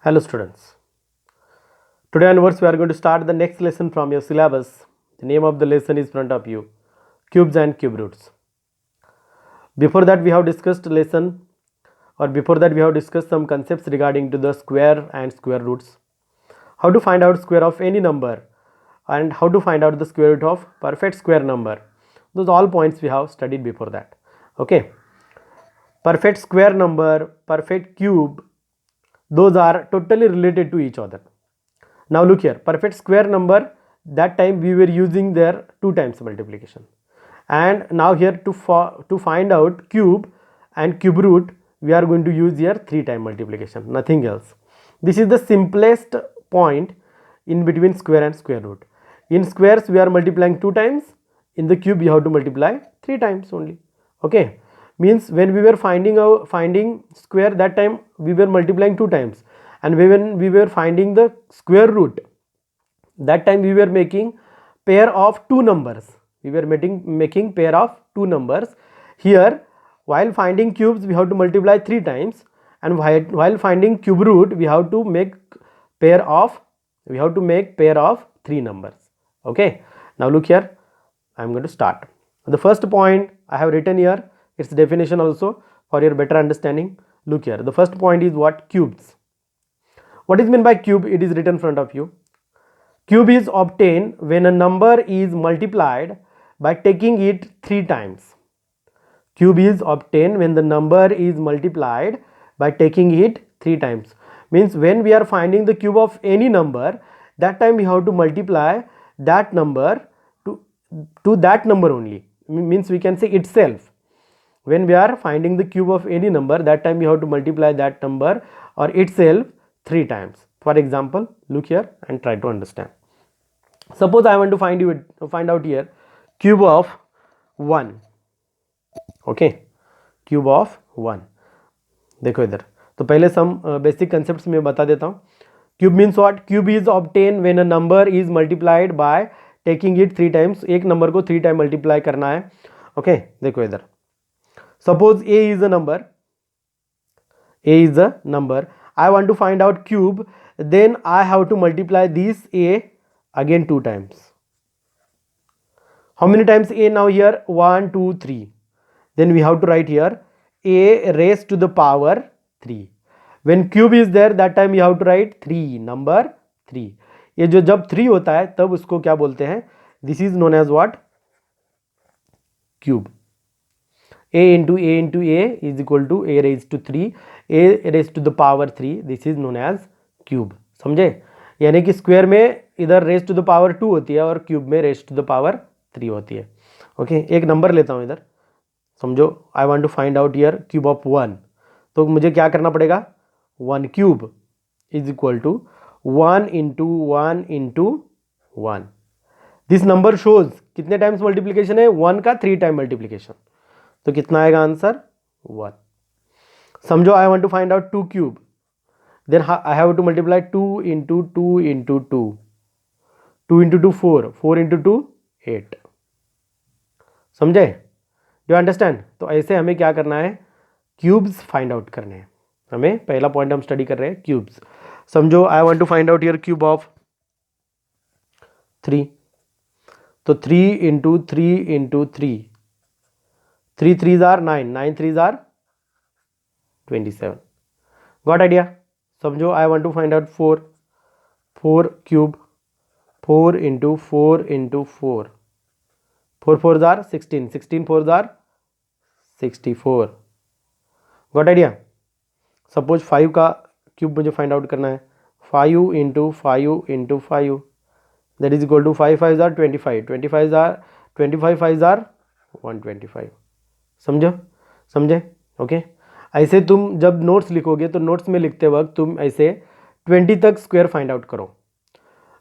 Hello students. Today onwards we are going to start the next lesson from your syllabus. The name of the lesson is in front of you. Cubes and cube roots. Before that we have discussed some concepts regarding to the square and square roots. How to find out square of any number and how to find out the square root of perfect square number. Those all points we have studied before that. Okay. Perfect square number, perfect cube, those are totally related to each other. Now look here, perfect square number, that time we were using their 2 times multiplication, and now here to find out cube and cube root we are going to use here 3 time multiplication, nothing else. This is the simplest point in between square and square root. In squares we are multiplying 2 times, in the cube you have to multiply 3 times only. Okay, means when we were finding square, that time we were multiplying 2 times, and when we were finding the square root, that time we were making pair of 2 numbers. We were making pair of 2 numbers. Here while finding cubes we have to multiply 3 times, and while finding cube root we have to make pair of 3 numbers. Okay, now look here, I am going to start. The first point I have written here, its definition also for your better understanding. Look here, the first point is what? Cubes. What is meant by cube? It is written in front of you. Cube is obtained when a number is multiplied by taking it 3 times. Cube is obtained when the number is multiplied by taking it 3 times. Means when we are finding the cube of any number, that time we have to multiply that number to that number only. Means we can say itself. When we are finding the cube of any number, that time we have to multiply that number or itself 3 times. For example, look here and try to understand. Suppose I want to find out here cube of 1. Okay, cube of 1. देखो इधर, तो पहले some basic concepts मैं बता देता हूँ. Cube means what? Cube is obtained when a number is multiplied by taking it 3 times. एक number को 3 टाइम मल्टीप्लाई करना है. ओके, देखो इधर, suppose a is a number. I want to find out cube, then I have to multiply this a again 2 times. How many times a now here? 1, 2, 3. Then we have to write here a raised to the power 3. When cube is there, that time you have to write 3, number 3. ये जो जब 3 होता है तब उसको क्या बोलते हैं? This is known as what? Cube. a into a is equal to a raised to 3, a raised to the power 3. This is known as cube. समझे? यानी कि स्क्वायर में इधर रेस्ट टू द पावर 2 होती है और क्यूब में rest to the power 3 होती है. ओके, एक नंबर लेता हूँ इधर, समझो. I want to find out here cube of 1. तो मुझे क्या करना पड़ेगा? 1 cube is equal to 1 into 1 into 1. This number shows कितने टाइम्स मल्टीप्लीकेशन है? 1 का 3 टाइम मल्टीप्लीकेशन. तो कितना आएगा आंसर? 1. समझो I want to find out 2 cube, then I have to multiply 2 into 2 into 2. 2 into 2 4, 4 into 2 8. समझे? Do you understand? तो ऐसे हमें क्या करना है? क्यूब्स फाइंड आउट करने हैं. हमें पहला पॉइंट हम स्टडी कर रहे हैं क्यूब्स. समझो I want to find out here cube of 3. तो 3 into 3 into 3. 3 3s are 9, 9 3s are 27. Got idea? समझो I want to find out 4. 4 cube, 4 into 4 into 4. 4 4s are 16, 16 4s are 64. Got idea? Suppose 5 का cube मुझे find out करना है. 5 into 5 into 5, that is equal to 5 5s are 25, 25 5s are 125. समझे? Okay. ऐसे तुम जब notes लिखोगे तो नोट्स में लिखते वक्त तुम ऐसे 20 तक स्क्वायर फाइंड आउट करो,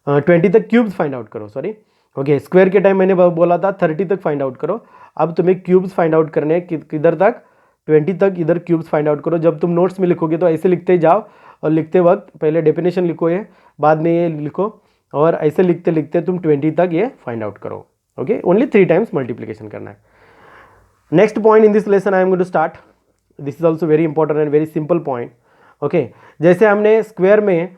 20 तक क्यूब्स फाइंड आउट करो. सॉरी, ओके, स्क्वायर के टाइम मैंने बोला था 30 तक फाइंड आउट करो. अब तुम्हें क्यूब्स फाइंड आउट करने हैं किधर तक? 20 तक. इधर क्यूब्स फाइंड आउट करो. जब तुम नोट्स में लिखोगे तो ऐसे लिखते जाओ, और लिखते वक्त पहले डेफिनेशन लिखो, ये बाद में ये लिखो, और ऐसे लिखते लिखते तुम 20 तक ये फाइंड आउट करो. ओके, ओनली 3 टाइम्स मल्टीप्लीकेशन करना है. Next point in this lesson I am going to start. This is also very important and very simple point. Okay जैसे हमने स्क्वायर में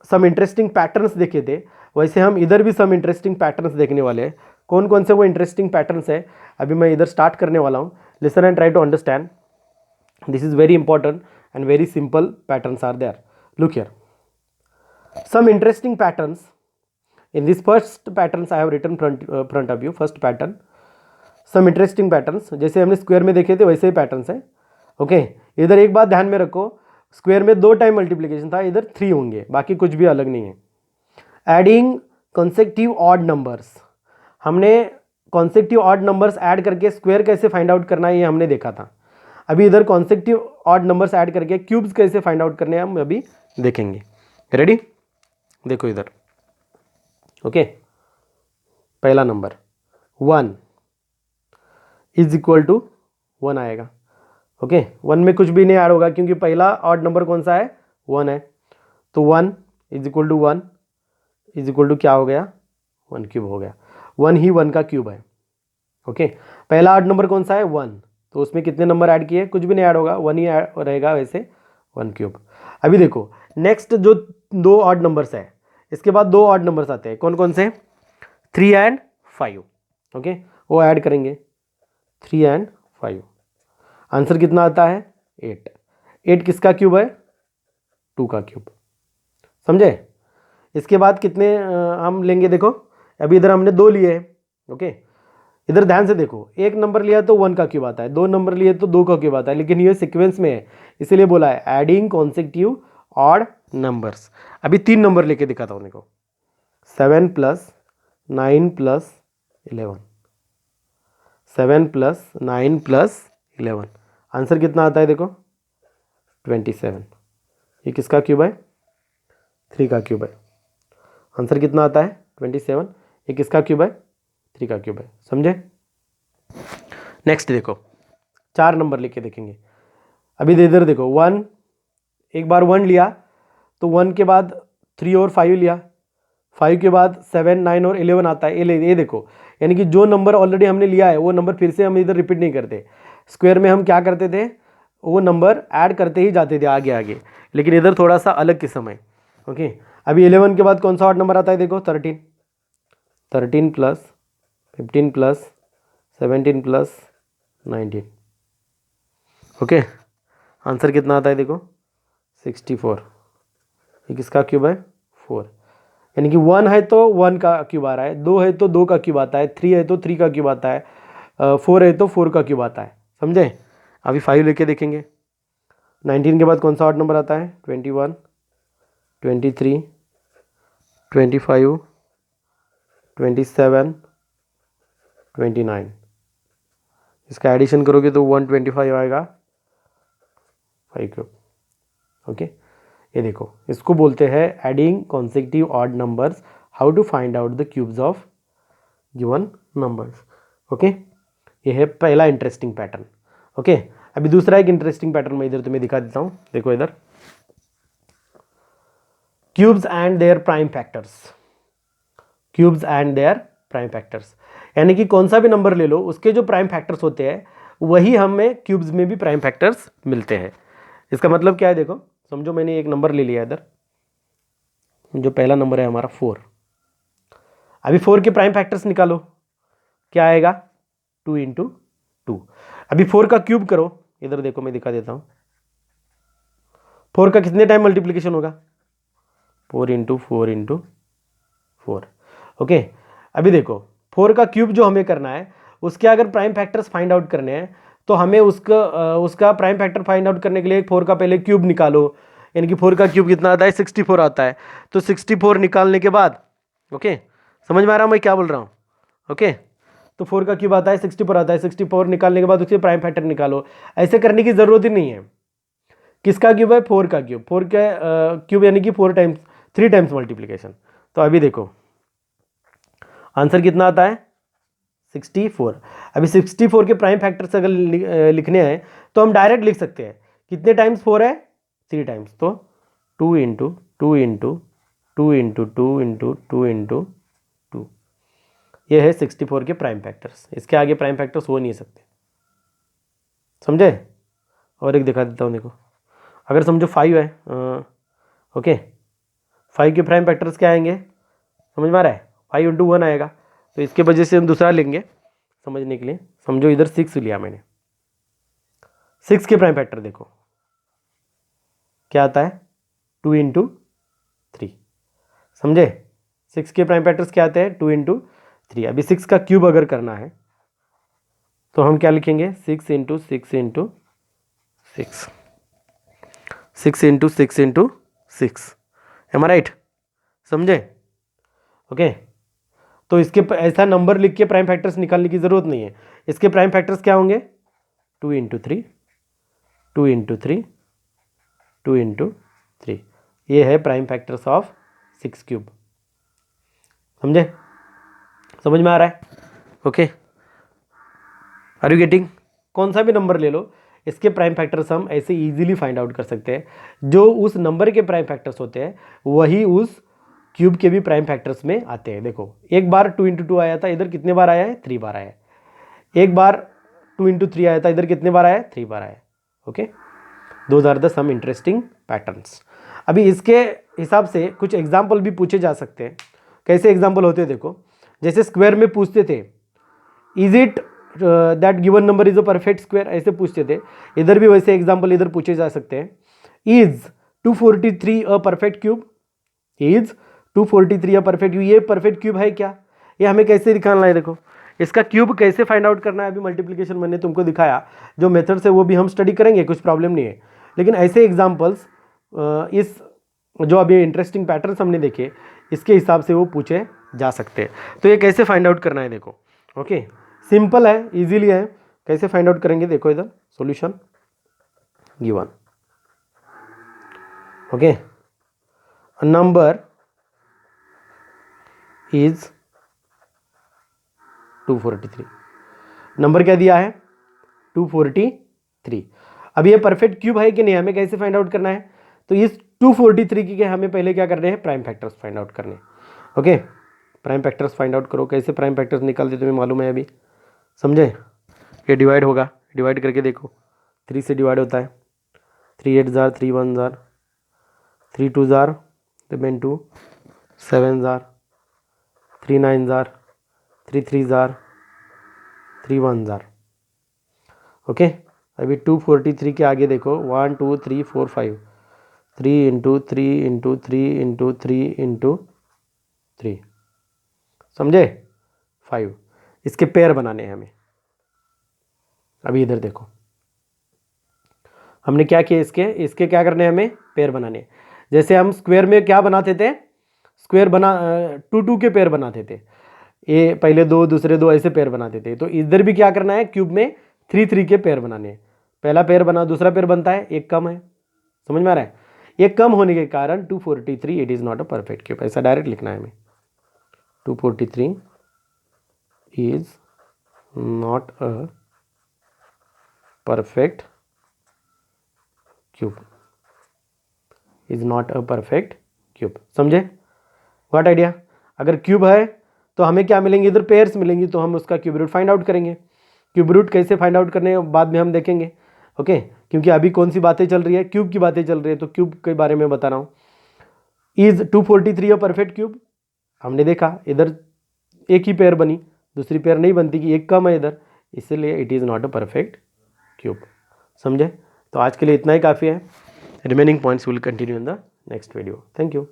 सम इंटरेस्टिंग पैटर्न्स देखे थे, वैसे हम इधर भी सम इंटरेस्टिंग पैटर्न्स देखने वाले हैं। कौन कौन से वो इंटरेस्टिंग पैटर्न्स है अभी मैं इधर स्टार्ट करने वाला हूँ। Listen and try to understand, this is very important and very simple patterns are there. Look here, some interesting patterns in this first patterns I have written front of you, first pattern, some interesting patterns जैसे हमने square में देखे थे वैसे ही patterns है। Okay इधर एक बात ध्यान में रखो, स्क्वायर में 2 टाइम मल्टीप्लिकेशन था, इधर 3 होंगे, बाकी कुछ भी अलग नहीं है। एडिंग कॉन्सेक्टिव ऑड नंबर्स, हमने कॉन्सेक्टिव ऑड नंबर्स ऐड करके स्क्वायर कैसे फाइंड आउट करना है ये हमने देखा था। अभी इधर कॉन्सेक्टिव ऑड नंबर्स ऐड करके क्यूब्स कैसे फाइंड आउट करने हैं हम अभी देखेंगे। रेडी, देखो इधर। ओके पहला नंबर 1 इज इक्वल टू 1 आएगा। ओके 1 में कुछ भी नहीं ऐड होगा क्योंकि पहला ऑड नंबर कौन सा है, 1 है। तो 1 is equal to 1 is equal to क्या हो गया, 1 क्यूब हो गया। 1 ही 1 का क्यूब है। ओके पहला ऑड नंबर कौन सा है, 1, तो उसमें कितने नंबर ऐड किए, कुछ भी नहीं ऐड होगा, 1 ही रहेगा, वैसे 1 क्यूब। अभी देखो नेक्स्ट जो 2 ऑड नंबर्स है, इसके बाद 2 ऑड नंबर्स आते हैं, कौन कौन से, 3 एंड 5। ओके वो ऐड करेंगे 3 एंड 5, आंसर कितना आता है 8। 8 किसका क्यूब है, 2 का क्यूब, समझे। इसके बाद कितने हम लेंगे, देखो अभी इधर हमने 2 लिए हैं। ओके इधर ध्यान से देखो, एक नंबर लिया तो 1 का क्यूब आता है, 2 नंबर लिए तो 2 का क्यूब आता है, लेकिन ये सीक्वेंस में है इसीलिए बोला है एडिंग कॉन्सेक्टिव ऑड नंबर्स। अभी 3 नंबर लेके दिखाता हूँ, देखो 7 + 9 + 11, 7 + 9 + 11, आंसर कितना आता है, देखो 27। ये किसका क्यूब है, 3 का क्यूब है। आंसर कितना आता है 27, ये किसका क्यूब है, 3 का क्यूब है, समझे। नेक्स्ट देखो 4 नंबर लेके देखेंगे। अभी इधर देखो 1, एक बार 1 लिया तो 1 के बाद 3 और 5 लिया, 5 के बाद 7, 9 और 11 आता है। ये देखो, यानी कि जो नंबर ऑलरेडी हमने लिया है वो नंबर फिर से हम इधर रिपीट नहीं करते। स्क्वायर में हम क्या करते थे, वो नंबर ऐड करते ही जाते थे आगे आगे, लेकिन इधर थोड़ा सा अलग किस्म है। ओके अभी 11 के बाद कौन सा ऑड नंबर आता है, देखो 13, 13 + 15 + 17 + 19। ओके आंसर कितना आता है, देखो 64। ये किसका क्यूब है, 4, यानी कि 1 है तो 1 का क्यूब आ रहा है, 2 है तो 2 का क्यूब आता है, 3 है तो 3 का क्यूब आता है, 4 है तो 4 का क्यूब आता है, समझे। अभी 5 लेके देखेंगे। 19 के बाद कौन सा ऑड नंबर आता है, 21, 23, 25, 27, 29। इसका एडिशन करोगे तो 125 आएगा, 5 क्यूब। ओके ये देखो, इसको बोलते हैं adding consecutive odd numbers, how to find out the cubes of given numbers. Okay ये है पहला इंटरेस्टिंग पैटर्न। ओके अभी दूसरा एक इंटरेस्टिंग पैटर्न मैं इधर तुम्हें दिखा देता हूँ, देखो इधर, cubes and their prime factors, cubes and their prime factors, यानी कि कौन सा भी नंबर ले लो उसके जो प्राइम फैक्टर्स होते हैं वही हमें क्यूब्स में भी प्राइम फैक्टर्स मिलते हैं। इसका मतलब क्या है, देखो समझो मैंने एक नंबर ले लिया इधर, जो पहला नंबर है हमारा 4। अभी 4 के प्राइम फैक्टर्स निकालो, क्या आएगा, 2 × 2। अभी 4 का क्यूब करो, इधर देखो मैं दिखा देता हूँ, 4 का कितने टाइम मल्टीप्लिकेशन होगा, 4 × 4 × 4। ओके अभी देखो 4 का क्यूब जो हमें करना है उसके अगर प्राइम फैक्टर्स फाइंड आउट करने हैं तो हमें उसका प्राइम फैक्टर फाइंड आउट करने के लिए 4 का पहले क्यूब निकालो, यानी कि 4 का क्यूब कितना आता है, 64 आता है। तो 64 निकालने के बाद, ओके समझ में आ रहा है मैं क्या बोल रहा हूँ। ओके तो 4 का क्यूब आता है, 64 आता है, 64 निकालने के बाद उसके प्राइम फैक्टर निकालो। ऐसे करने की ज़रूरत ही नहीं है। किसका क्यूब है, 4 का क्यूब, 4 का क्यूब यानी कि 3 टाइम्स मल्टीप्लिकेशन। तो अभी देखो आंसर कितना आता है, 64। अभी 64 के प्राइम फैक्टर्स अगर लिखने हैं तो हम डायरेक्ट लिख सकते हैं, कितने टाइम्स 4 है, 3 टाइम्स, तो 2 × 2 × 2 × 2 × 2 × 2। ये है 64 के प्राइम फैक्टर्स, इसके आगे प्राइम फैक्टर्स हो नहीं सकते, समझे। और एक दिखा देता हूँ, देखो अगर समझो 5 है, ओके, 5 के प्राइम फैक्टर्स क्या आएंगे, समझ में आ रहा है, 5 इंटू 1 आएगा, तो इसके वजह से हम दूसरा लेंगे समझने के लिए। समझो इधर 6 लिया मैंने, 6 के प्राइम फैक्टर देखो क्या आता है, 2 इंटू 3, समझे। 6 के प्राइम फैक्टर्स क्या आते हैं, 2 इंटू 3। अभी 6 का क्यूब अगर करना है तो हम क्या लिखेंगे, 6 into 6 into 6, 6 into 6 into 6, am I right, समझे, ओके। तो इसके ऐसा नंबर लिख के प्राइम फैक्टर्स निकालने की ज़रूरत नहीं है। इसके प्राइम फैक्टर्स क्या होंगे, 2 इंटू 3, 2 इंटू 3, 2 इंटू 3, ये है प्राइम फैक्टर्स ऑफ 6 क्यूब, समझे, समझ में आ रहा है, ओके। Are you getting. कौन सा भी नंबर ले लो, इसके प्राइम फैक्टर्स हम ऐसे इजीली फाइंड आउट कर सकते हैं। जो उस नंबर के प्राइम फैक्टर्स होते हैं वही उस क्यूब के भी प्राइम फैक्टर्स में आते हैं। देखो एक बार 2 इंटू 2 आया था, इधर कितने बार आया है, 3 बार आया है। एक बार 2 इंटू 3 आया था, इधर कितने बार आया है, 3 बार आया है, okay. Those are the some interesting patterns. अभी इसके हिसाब से कुछ एग्जाम्पल भी पूछे जा सकते हैं। कैसे एग्जाम्पल होते हैं देखो, जैसे स्क्वायर में पूछते थे, is it that given number is a perfect square, ऐसे पूछते थे। इधर भी वैसे एग्जाम्पल इधर पूछे जा सकते हैं, is 243 a perfect cube, is 243 a perfect cube, ये परफेक्ट क्यूब है क्या, ये हमें कैसे दिखाना है। देखो इसका क्यूब कैसे फाइंड आउट करना है, अभी मल्टीप्लिकेशन मैंने तुमको दिखाया, जो मेथड्स है वो भी हम स्टडी करेंगे, कुछ प्रॉब्लम नहीं है। लेकिन ऐसे एग्जाम्पल्स इस जो अभी इंटरेस्टिंग पैटर्न्स हमने देखे, इसके हिसाब से वो पूछे जा सकते हैं। तो ये कैसे फाइंड आउट करना है देखो, ओके, सिंपल है, इजीली है। कैसे फाइंड आउट करेंगे देखो, इधर solution given, okay, number is 243, number क्या दिया है, 243। अब ये परफेक्ट क्यूब है कि नहीं, हमें कैसे फाइंड आउट करना है, तो इस 243 के हमें पहले क्या करने हैं, प्राइम फैक्टर्स फाइंड आउट करने हैं, okay. Prime factors find out करो, कैसे प्राइम फैक्टर्स निकालते तुम्हें मालूम है अभी, समझे। ये डिवाइड होगा, डिवाइड करके देखो, 3 से डिवाइड होता है, 3 8 jar, 3 1 jar, 3 2 jar, remain 2, 7 jar, 3 9 jar, 3 3 jar, 3 1 jar, okay. अभी 243 के आगे देखो, 1 2 3 4 5, 3 इंटू 3 इंटू 3 इंटू 3 इंटू 3, समझे, 5। इसके पेयर बनाने हैं हमें। अभी इधर देखो हमने क्या किया, इसके क्या करने हैं, हमें पेयर बनाने। जैसे हम स्क्वायर में क्या बनाते थे, स्क्वायर बना 2 2 के पेयर बनाते थे, ये पहले 2 दूसरे 2 ऐसे पेयर बनाते थे। तो इधर भी क्या करना है, क्यूब में 3 3 के पेयर बनाने हैं। पहला पेयर बना, दूसरा पेयर बनता है, एक कम है, समझ में आ रहा है। एक कम होने के कारण 243 it is not a perfect cube, ऐसा डायरेक्ट लिखना है हमें, 243 is not a perfect cube, is not a perfect cube, समझे, व्हाट आइडिया। अगर क्यूब है तो हमें क्या मिलेंगे, इधर पेयर्स मिलेंगी, तो हम उसका क्यूब रूट फाइंड आउट करेंगे। क्यूब रूट कैसे फाइंड आउट करने बाद में हम देखेंगे, ओके। क्योंकि अभी कौन सी बातें चल रही है, क्यूब की बातें चल रही है, तो क्यूब के बारे में बता रहा हूँ। इज 243 अ परफेक्ट क्यूब, हमने देखा इधर एक ही पेयर बनी, दूसरी पेयर नहीं बनती कि एक कम है इधर, इसलिए it is not a perfect cube, समझे। तो आज के लिए इतना ही काफ़ी है। Remaining points will continue in the next video. Thank you.